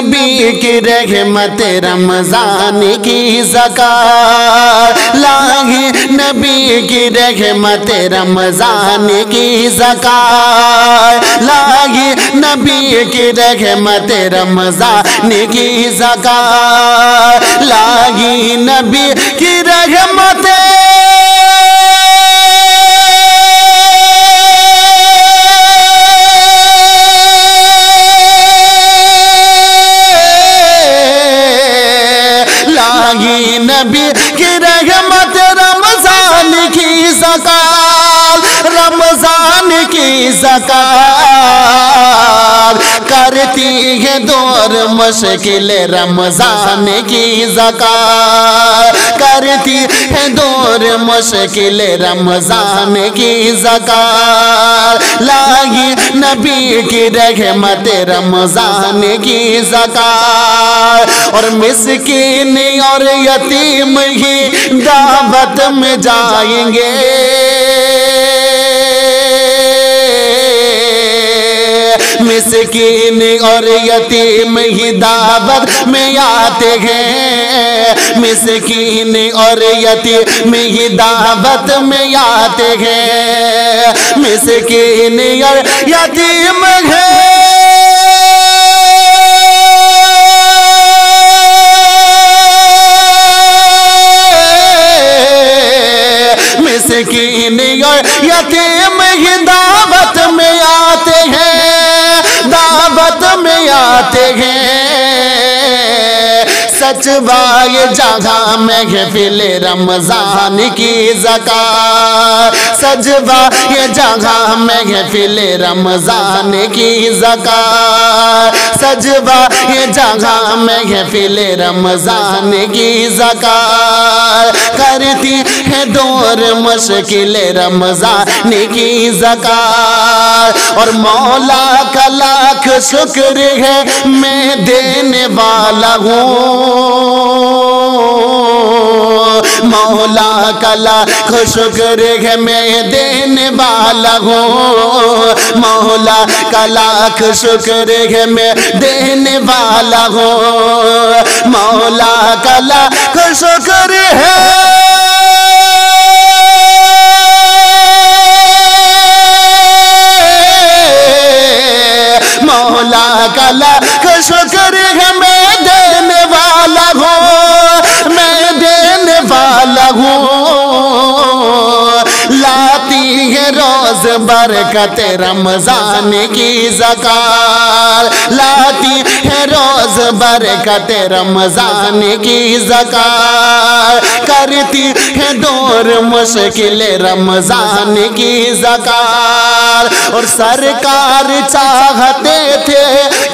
نبی کی رحمت رمضان کی زکات لائی نبی کی رحمت رمضان کی زکات لائی نبی کی رحمت رمضان کی زکات لائی نبی کی رحمت نبی کی رحمت رمضان کی زکات رمضان کی زکات کرتی ہے دور مشکل رمضان کی زکات کرتی ہے دور مشکل رمضان کی زکات لائی نبی کی رحمت رمضان کی زکات اور مسکین اور یتیم ہی دعوت میں جائیں گے مسکین اور یتیم ہی دعوت میں آتے ہیں مسکین اور یتیم ہی دعوت میں آتے ہیں مسکین اور یتیم ہے مسکین اور یتیم ہی دعوت میں آتے ہیں دعوت میں آتے ہیں سچ بائے جگہ محفل رمضان کی زکات سچ بائے جگہ محفل رمضان کی زکات سچ بائے جگہ محفل رمضان کی زکات کرتی ہے دور مشکل رمضان کی زکات اور مولا کا لاکھ شکر ہے میں دینے والا ہوں مولا کا لاکھ شکر ہے میں دینے والا ہوں مولا کا لاکھ شکر ہے میں دینے والا ہوں مولا کا لاکھ شکر ہے مولا کا لاکھ شکر ہے میں دینے والا ہوں میں دینے والا ہوں لاتی ہے روز برکت رمضان کی زکات لاتی ہے روز برکت رمضان کی زکات کرتی ہے دور مشکل رمضان کی زکات اور سرکار چاہتے تھے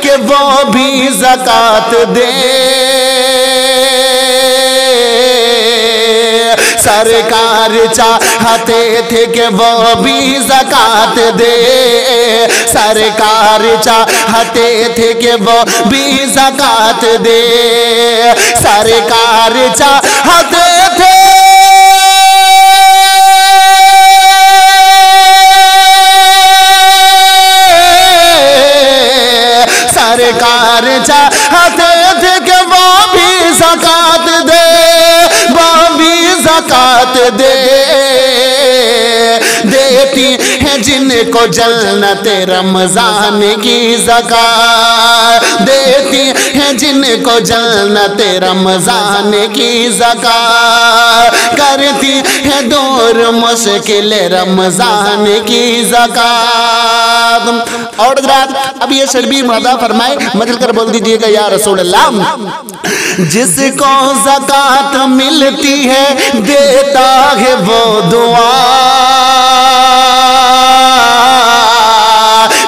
کہ وہ بھی زکات دے سرکار چاہتے تھے کہ وہ بھی زکات دے سرکار چاہتے تھے کہ وہ بھی زکات دے سرکار چاہتے تھے سرکار چاہتے تھے کہ وہ بھی زکات دے وہ بھی زکات دے دیتی ہے جن کو جنت رمضان کی زکات دیتی ہے جن کو جنت رمضان کی زکات کرتی ہے دور مشکل رمضان کی زکات اور حضرات اب یہ شربی مدعا فرمائے مدل کر بول دیجئے گا یا رسول اللہ جس کو زکات ملتی ہے دیتا ہے وہ دعا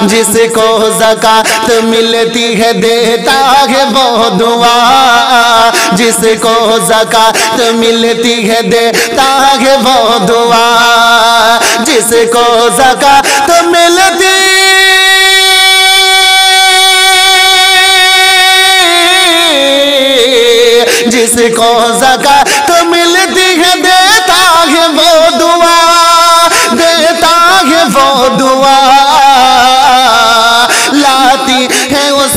جس کو زکات ملتی ہے دیتا ہے وہ دعا جس کو زکات ملتی ہے دیتا ہے وہ دعا جس کو زکات ملتی جس کو زکات ملتی ہے دیتا ہے وہ دعا دیتا ہے وہ دعا لاتی ہے اس